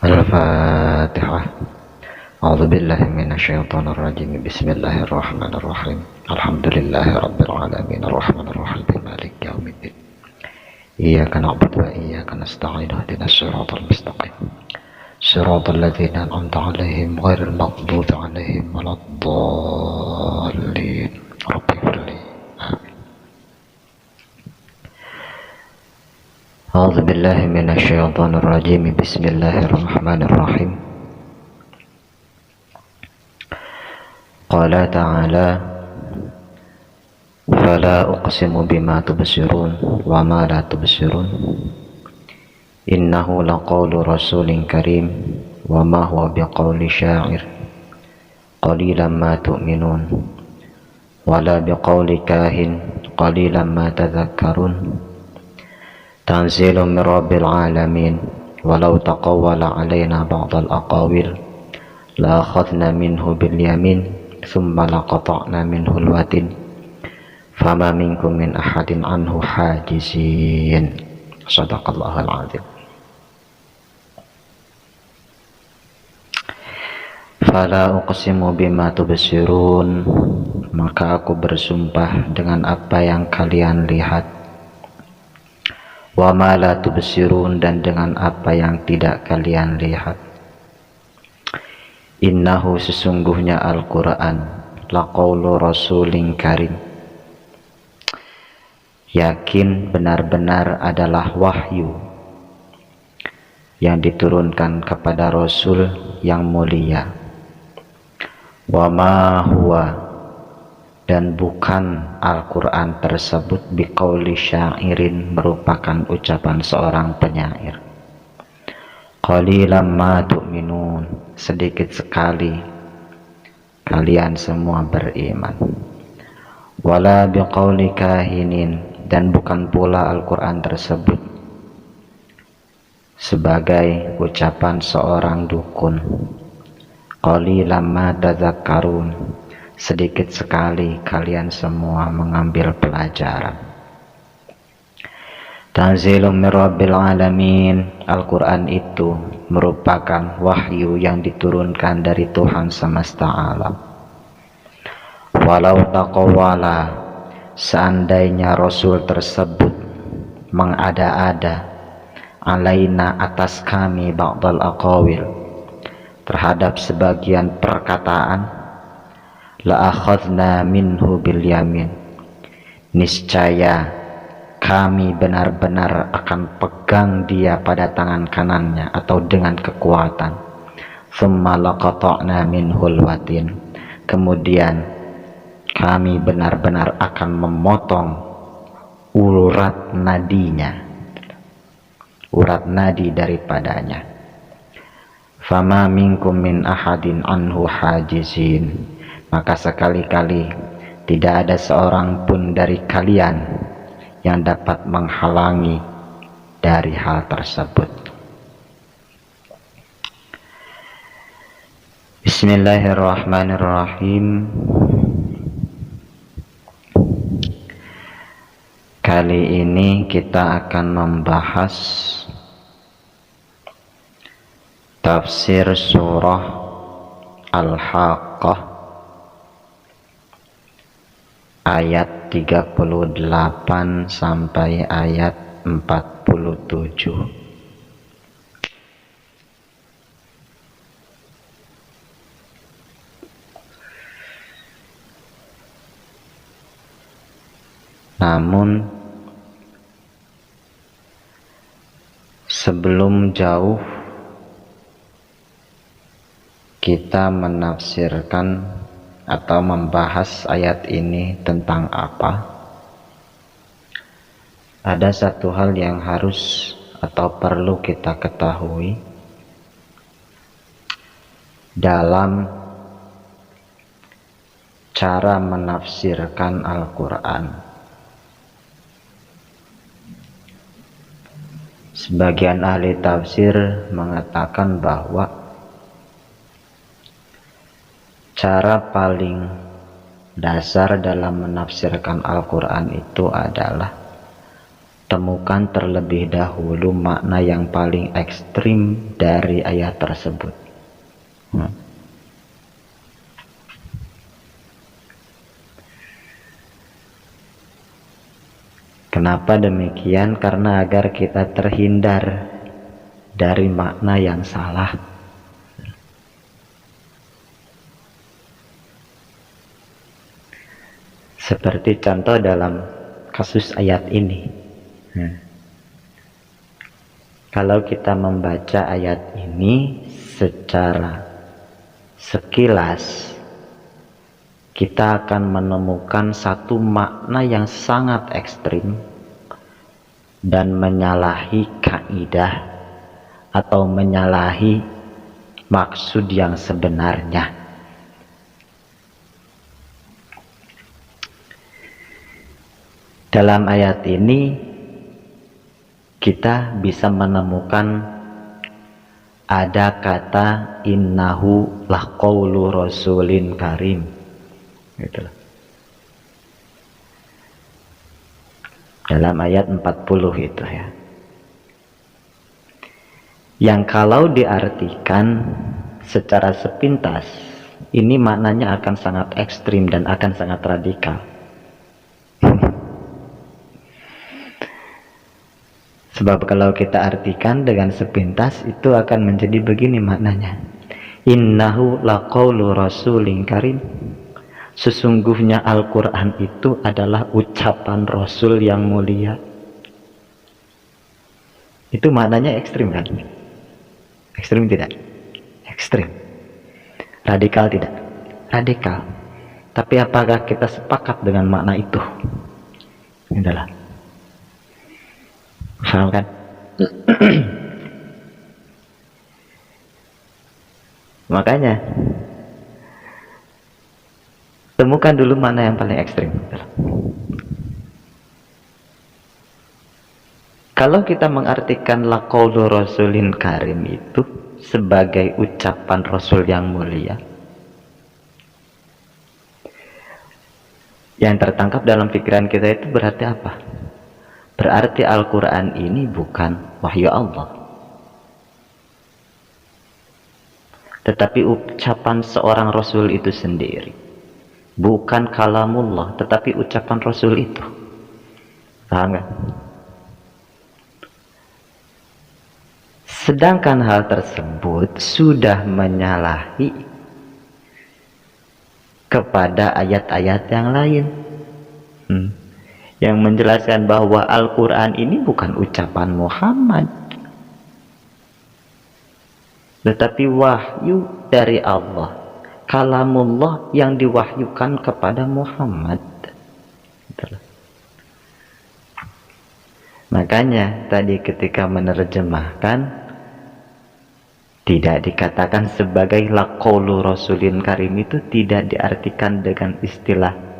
Al-Fatihah. A'udzubillahi minasyaitonir rajim. Bismillahirrahmanirrahim. Alhamdulillahirabbil alamin arrahmanir rahim maliki yaumiddin. Iyyaka na'budu wa iyyaka nasta'in ihdinas siratal mustaqim. Siratal ladzina an'amta 'alaihim ghairil maghdubi 'alaihim waladdallin. Rabbighfirli. A'udzu billahi minasyaitonir rajim. Bismillahirrahmanirrahim. Qala ta'ala fala uqsimu bima tubsirun wa ma la tubsirun innahu laqawlu rasulin karim wa ma huwa biqawli syair qalilan ma tu'minun wala biqawli kahin qalilan ma tadhakkarun tanzilun min rabbil alamin walau taqawwala alaina ba'dal aqawil la akhadna minhu bil yamin thumma laqata'na minhu al-watin fama minkum min ahadin anhu hajizin. Shadaqallahul azim. Fala uqsimu bima tubsirun, maka aku bersumpah dengan apa yang kalian lihat, wa ma la tubsirun, dan dengan apa yang tidak kalian lihat. Innahu, sesungguhnya Al-Quran, laqawlu rasulin karim, yakin benar-benar adalah wahyu yang diturunkan kepada Rasul yang mulia. Wa ma huwa, dan bukan Al-Quran tersebut biqauli syairin, merupakan ucapan seorang penyair. Qalilan ma tu'minun, sedikit sekali kalian semua beriman. Wala biqauli kahinin, dan bukan pula Al-Quran tersebut sebagai ucapan seorang dukun. Qalilan ma tadhakkarun, sedikit sekali kalian semua mengambil pelajaran. Tanzilun min rabbil alamin, Al-Quran itu merupakan wahyu yang diturunkan dari Tuhan semesta alam. Walau taqawwala, seandainya Rasul tersebut mengada-ada, alaina, atas kami, ba'dal aqawil, terhadap sebagian perkataan, la akhadna minhu bil yamin, niscaya kami benar-benar akan pegang dia pada tangan kanannya atau dengan kekuatan. Thumma laqata'na minhul watin, kemudian kami benar-benar akan memotong urat nadinya, urat nadi daripadanya. Fama minkum min ahadin anhu hajizin, maka sekali-kali tidak ada seorang pun dari kalian yang dapat menghalangi dari hal tersebut. Bismillahirrahmanirrahim. Kali ini kita akan membahas tafsir surah Al-Haqqah ayat 38 sampai ayat 47. Namun sebelum jauh kita menafsirkan atau membahas ayat ini tentang apa, ada satu hal yang harus atau perlu kita ketahui dalam cara menafsirkan Al-Quran. Sebagian ahli tafsir mengatakan bahwa cara paling dasar dalam menafsirkan Al-Quran itu adalah temukan terlebih dahulu makna yang paling ekstrim dari ayat tersebut. Kenapa demikian? Karena agar kita terhindar dari makna yang salah. Seperti contoh dalam kasus ayat ini. Kalau kita membaca ayat ini secara sekilas, kita akan menemukan satu makna yang sangat ekstrim dan menyalahi kaidah atau menyalahi maksud yang sebenarnya. Dalam ayat ini kita bisa menemukan ada kata innahu laqaulu rasulin karim, gitu. Dalam ayat 40 itu ya. Yang kalau diartikan secara sepintas, ini maknanya akan sangat ekstrim dan akan sangat radikal. Sebab kalau kita artikan dengan sepintas, itu akan menjadi begini maknanya. Innahu laqaulu rasulin karim. Sesungguhnya Al-Quran itu adalah ucapan Rasul yang mulia. Itu maknanya ekstrim kan? Ekstrim tidak? Ekstrim. Radikal tidak? Radikal. Tapi apakah kita sepakat dengan makna itu? Inilah. Paham kan? Makanya temukan dulu mana yang paling ekstrim. Kalau kita mengartikan laqaulu rasulin karim itu sebagai ucapan Rasul yang mulia, yang tertangkap dalam pikiran kita itu berarti apa? Berarti Al-Quran ini bukan wahyu Allah, tetapi ucapan seorang Rasul itu sendiri. Bukan kalamullah, tetapi ucapan Rasul itu. Paham gak? Sedangkan hal tersebut sudah menyalahi kepada ayat-ayat yang lain. Yang menjelaskan bahwa Al-Quran ini bukan ucapan Muhammad, tetapi wahyu dari Allah, kalamullah yang diwahyukan kepada Muhammad. Makanya tadi ketika menerjemahkan, tidak dikatakan sebagai laqaulu rasulin karim, itu tidak diartikan dengan istilah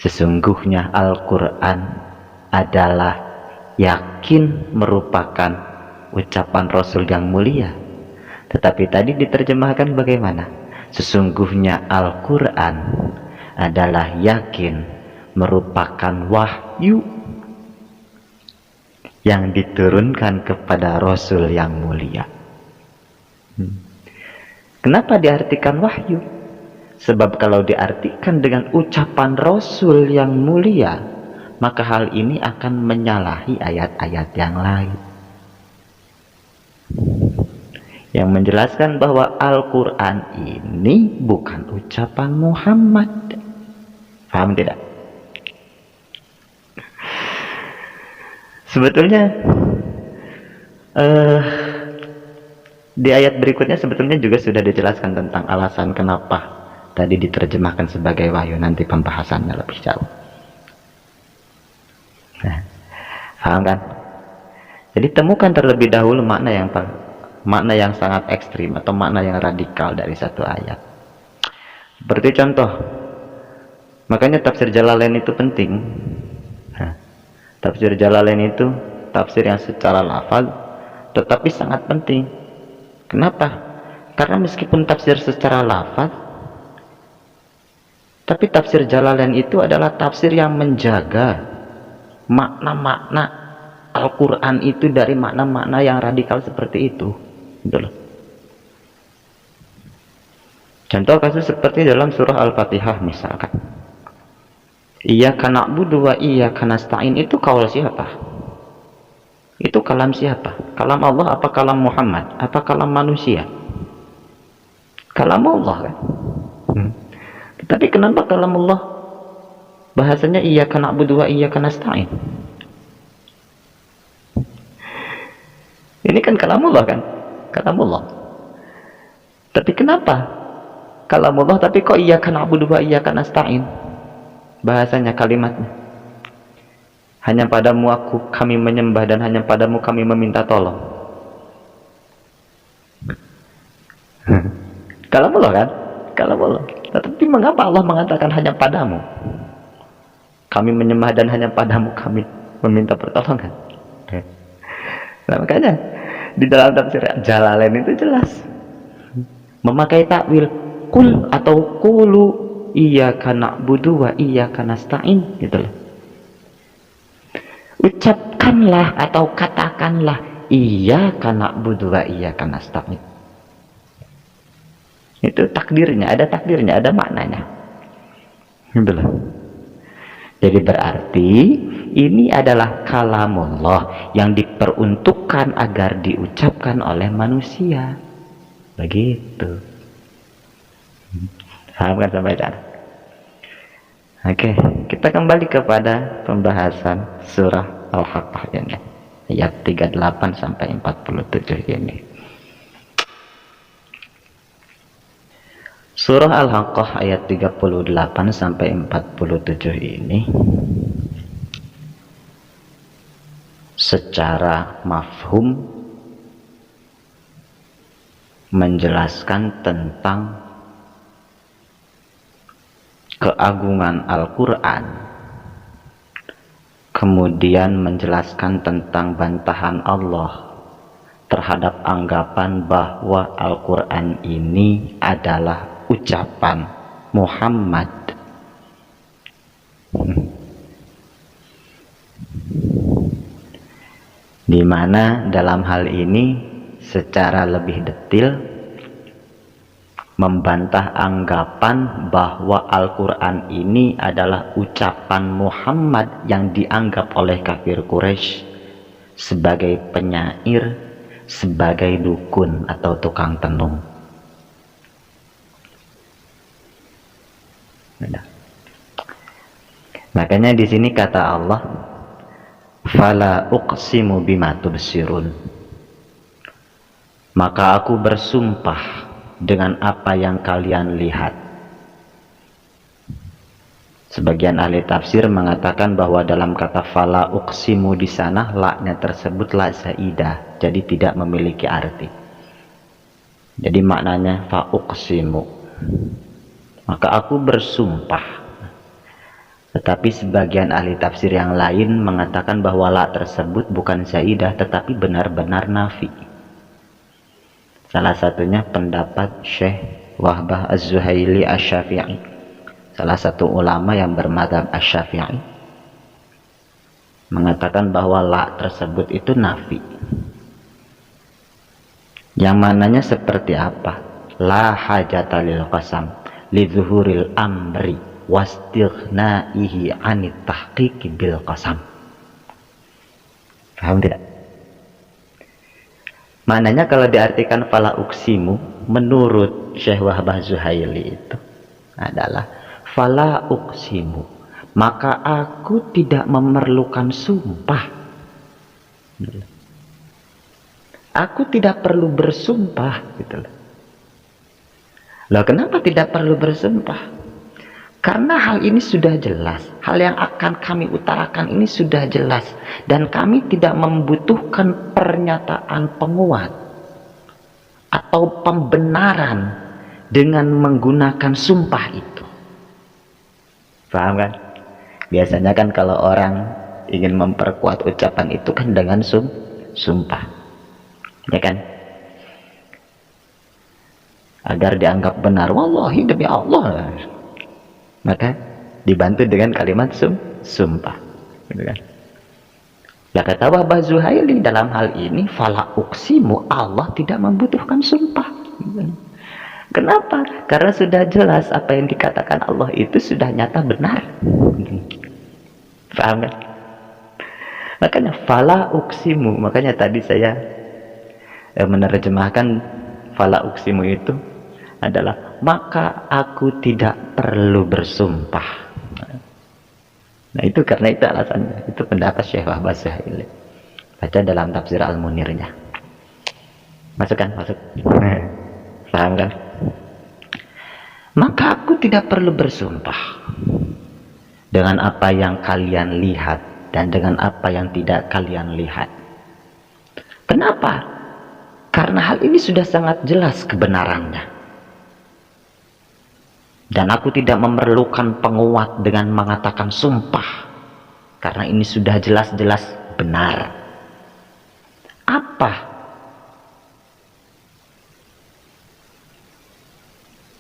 sesungguhnya Al-Quran adalah yakin merupakan ucapan Rasul yang mulia. Tetapi tadi diterjemahkan bagaimana? Sesungguhnya Al-Quran adalah yakin merupakan wahyu yang diturunkan kepada Rasul yang mulia. Kenapa diartikan wahyu? Sebab kalau diartikan dengan ucapan Rasul yang mulia, maka hal ini akan menyalahi ayat-ayat yang lain yang menjelaskan bahwa Al-Quran ini bukan ucapan Muhammad. Paham tidak? Sebetulnya di ayat berikutnya sebetulnya juga sudah dijelaskan tentang alasan kenapa tadi diterjemahkan sebagai wahyu. Nanti pembahasannya lebih jauh. Nah, paham kan? Jadi temukan terlebih dahulu makna yang sangat ekstrim atau makna yang radikal dari satu ayat. Seperti contoh, makanya tafsir Jalalain itu penting. Nah, tafsir Jalalain itu tafsir yang secara lafaz tetapi sangat penting. Kenapa? Karena meskipun tafsir secara lafaz, tapi tafsir Jalalain itu adalah tafsir yang menjaga makna-makna Al-Quran itu dari makna-makna yang radikal seperti itu, gitu loh. Contoh kasus seperti dalam surah Al-Fatihah misalkan, Iyyaka na'budu wa iyyaka nasta'in, itu kaul siapa? Itu kalam siapa? Kalam Allah apa kalam Muhammad? Apa kalam manusia? Kalam Allah kan? Tapi kenapa kalam Allah bahasanya iyyaka na'budu wa iyyaka nasta'in? Ini kan kalamullah kan? Kalamullah. Tapi kenapa kalamullah tapi kok iyyaka na'budu wa iyyaka nasta'in? Bahasanya, kalimatnya. Hanya padamu kami menyembah dan hanya padamu kami meminta tolong. Kalamullah kan? Kalamullah. Tetapi mengapa Allah mengatakan hanya padamu kami menyembah dan hanya padamu kami meminta pertolongan? Nah, makanya di dalam tafsir Jalalain itu jelas memakai takwil kul atau kulu iyyaka na'budu wa iyyaka nasta'in, gitu loh. Ucapkanlah atau katakanlah iyyaka na'budu wa iyyaka nasta'in. Itu takdirnya, ada maknanya, gitu loh. Jadi berarti ini adalah kalamullah yang diperuntukkan agar diucapkan oleh manusia. Begitu. Paham kan sampai sana? Oke, kita kembali kepada pembahasan surah Al-Haqqah ini. Ayat 38 sampai 47 ini. Surah Al-Haqqah ayat 38 sampai 47 ini secara mafhum menjelaskan tentang keagungan Al-Quran, kemudian menjelaskan tentang bantahan Allah terhadap anggapan bahwa Al-Quran ini adalah ucapan Muhammad. Di mana dalam hal ini secara lebih detail membantah anggapan bahwa Al-Quran ini adalah ucapan Muhammad yang dianggap oleh kafir Quraisy sebagai penyair, sebagai dukun atau tukang tenung. Makanya di sini kata Allah, fala uqsimu bima tubsirun, maka aku bersumpah dengan apa yang kalian lihat. Sebagian ahli tafsir mengatakan bahwa dalam kata fala uqsimu di sana la-nya tersebut la zaidah, jadi tidak memiliki arti. Jadi maknanya fa uqsimu, maka aku bersumpah. Tetapi sebagian ahli tafsir yang lain mengatakan bahwa la tersebut bukan zaidah tetapi benar-benar nafi. Salah satunya pendapat Syekh Wahbah Az-Zuhaili Asy-Syafi'i, salah satu ulama yang bermadzhab Asy-Syafi'i, mengatakan bahwa la tersebut itu nafi. Yang mananya seperti apa? La hajata lil qasam li zuhuril amri wastighnaihi anit tahqiqi bil qasam. Paham tidak? Maknanya kalau diartikan fala uqsimu menurut Syekh Wahbah Zuhaili itu adalah fala uqsimu, maka aku tidak memerlukan sumpah. Aku tidak perlu bersumpah, gitu loh. Loh, kenapa tidak perlu bersumpah? Karena hal ini sudah jelas, hal yang akan kami utarakan ini sudah jelas, dan kami tidak membutuhkan pernyataan penguat atau pembenaran dengan menggunakan sumpah itu. Paham kan? Biasanya kan kalau orang ingin memperkuat ucapan itu kan dengan sumpah, ya kan? Agar dianggap benar, wallahi demi Allah, maka dibantu dengan kalimat sumpah, gitu kan? Lah kata Wahbah Zuhaili dalam hal ini, fala uksimu, Allah tidak membutuhkan sumpah. Kenapa? Karena sudah jelas apa yang dikatakan Allah itu sudah nyata benar. Paham kan? Makanya fala uksimu, makanya tadi saya menerjemahkan fala uksimu itu adalah maka aku tidak perlu bersumpah. Nah itu karena itu alasannya, itu pendapat Syekh Wahbah Zuhaili. Baca dalam tafsir Al-Munirnya. Masukkan, masuk. Paham kan? Maka aku tidak perlu bersumpah dengan apa yang kalian lihat dan dengan apa yang tidak kalian lihat. Kenapa? Karena hal ini sudah sangat jelas kebenarannya. Dan aku tidak memerlukan penguat dengan mengatakan sumpah. Karena ini sudah jelas-jelas benar. Apa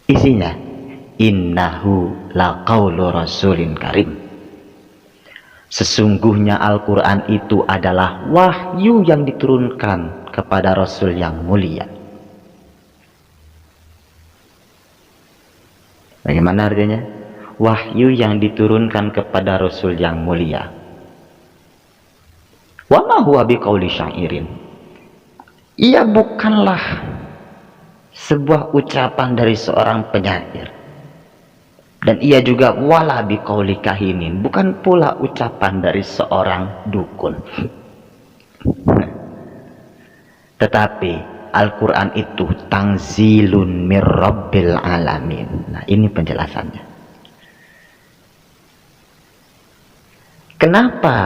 isinya? Innahu laqaulu rasulin karim. Sesungguhnya Al-Quran itu adalah wahyu yang diturunkan kepada Rasul yang mulia. Bagaimana artinya? Wahyu yang diturunkan kepada Rasul yang mulia. Wa ma huwa biqauli syairin. Ia bukanlah sebuah ucapan dari seorang penyair. Dan ia juga wala biqauli kahinin, bukan pula ucapan dari seorang dukun. Tetapi Al-Quran itu tanzilun mir rabbil alamin. Nah ini penjelasannya. Kenapa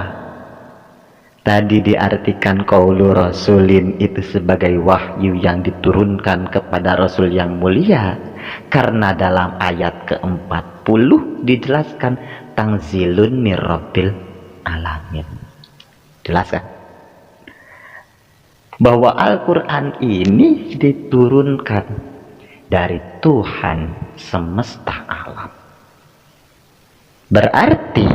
tadi diartikan qaulu rasulin itu sebagai wahyu yang diturunkan kepada Rasul yang mulia? Karena dalam ayat ke-40 dijelaskan tanzilun mir rabbil alamin. Jelas kan? Bahwa Al-Quran ini diturunkan dari Tuhan semesta alam. Berarti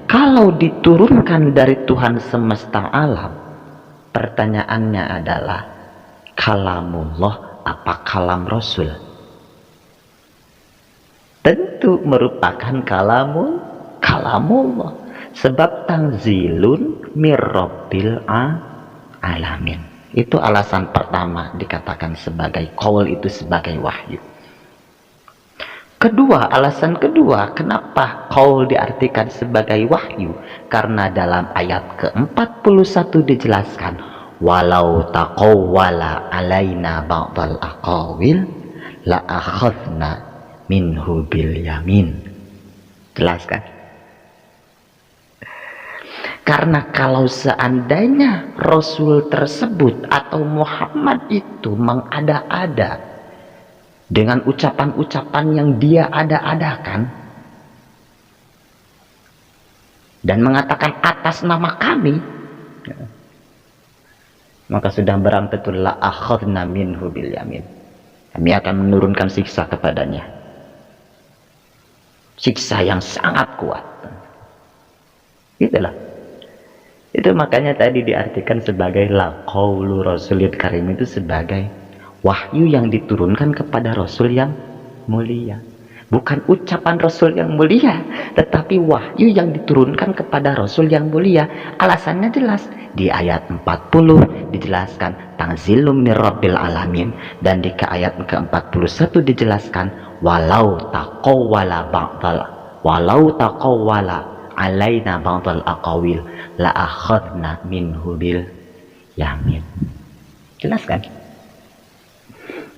kalau diturunkan dari Tuhan semesta alam, pertanyaannya adalah kalamullah apa kalam Rasul? Tentu merupakan kalamullah, sebab tanzilun mir rabbil alamin. Itu alasan pertama dikatakan sebagai qaul, itu sebagai wahyu. Kedua, alasan kedua kenapa qaul diartikan sebagai wahyu, karena dalam ayat ke-41 dijelaskan walau taqawwala alaina ba'dal aqawil la akhadna minhu bil yamin. Jelas kan? Karena kalau seandainya Rasul tersebut atau Muhammad itu mengada-ada dengan ucapan-ucapan yang dia ada-adakan dan mengatakan atas nama kami, maka sudah barang tentu la akhadna minhu bil yamin. Kami akan menurunkan siksa kepadanya. Siksa yang sangat kuat. Itulah. Itu makanya tadi diartikan sebagai laqaulu rasulil karim, itu sebagai wahyu yang diturunkan kepada Rasul yang mulia. Bukan ucapan Rasul yang mulia, tetapi wahyu yang diturunkan kepada Rasul yang mulia. Alasannya jelas. Di ayat 40 dijelaskan tanzilum mir rabbil alamin, dan di ayat ke-41 dijelaskan walau taqawwala alaina ba'dal aqawil la akhadna minhu bil yamin. Jelas kan?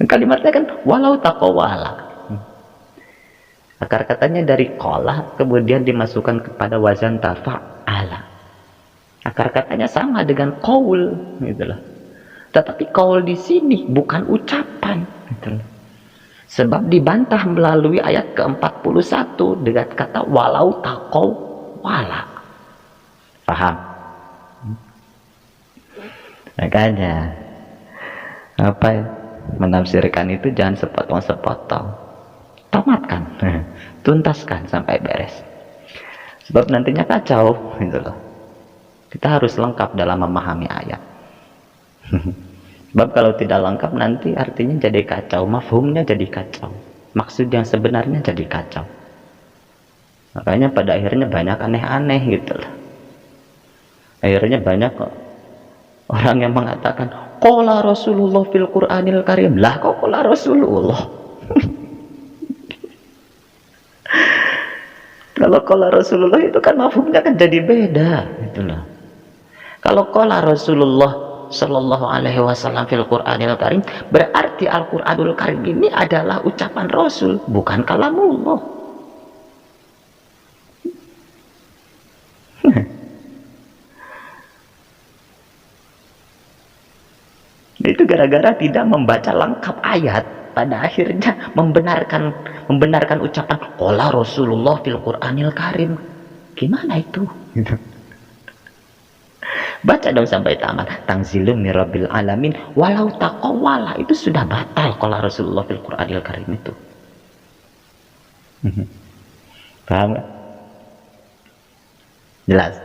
Kalimatnya kan walau taqawwala. Akar katanya dari qala kemudian dimasukkan kepada wazan tafa'ala. Akar katanya sama dengan qaul, gitulah. Tetapi qaul di sini bukan ucapan, gitulah. Sebab dibantah melalui ayat ke-41 dengan kata walau taqawwala. Paham? Makanya apa ya? Menafsirkan itu jangan sepotong-sepotong, tamatkan, tuntaskan sampai beres, sebab nantinya kacau gitu loh. Kita harus lengkap dalam memahami ayat. Sebab kalau tidak lengkap nanti artinya jadi kacau, mafhumnya jadi kacau, maksud yang sebenarnya jadi kacau. Makanya pada akhirnya banyak aneh-aneh gitu loh. Akhirnya banyak kok orang yang mengatakan qala Rasulullah fil Qur'anil Karim. Lah kok qala Rasulullah? Kalau qala Rasulullah itu kan mafhumnya kan jadi beda gitu loh. Kalau qala Rasulullah Shallallahu alaihi wasallam fil Qur'anil Karim, berarti Al-Qur'anul Karim ini adalah ucapan Rasul, bukan kalamullah. Itu gara-gara tidak membaca lengkap ayat, pada akhirnya membenarkan ucapan qala Rasulullah fil Qur'anil Karim. Gimana itu? Gitu. Baca dong sampai tamat. Tanzilum mirabbil alamin walau taqawwala, itu sudah batal qala Rasulullah fil Qur'anil Karim itu. Paham gak? Jelas?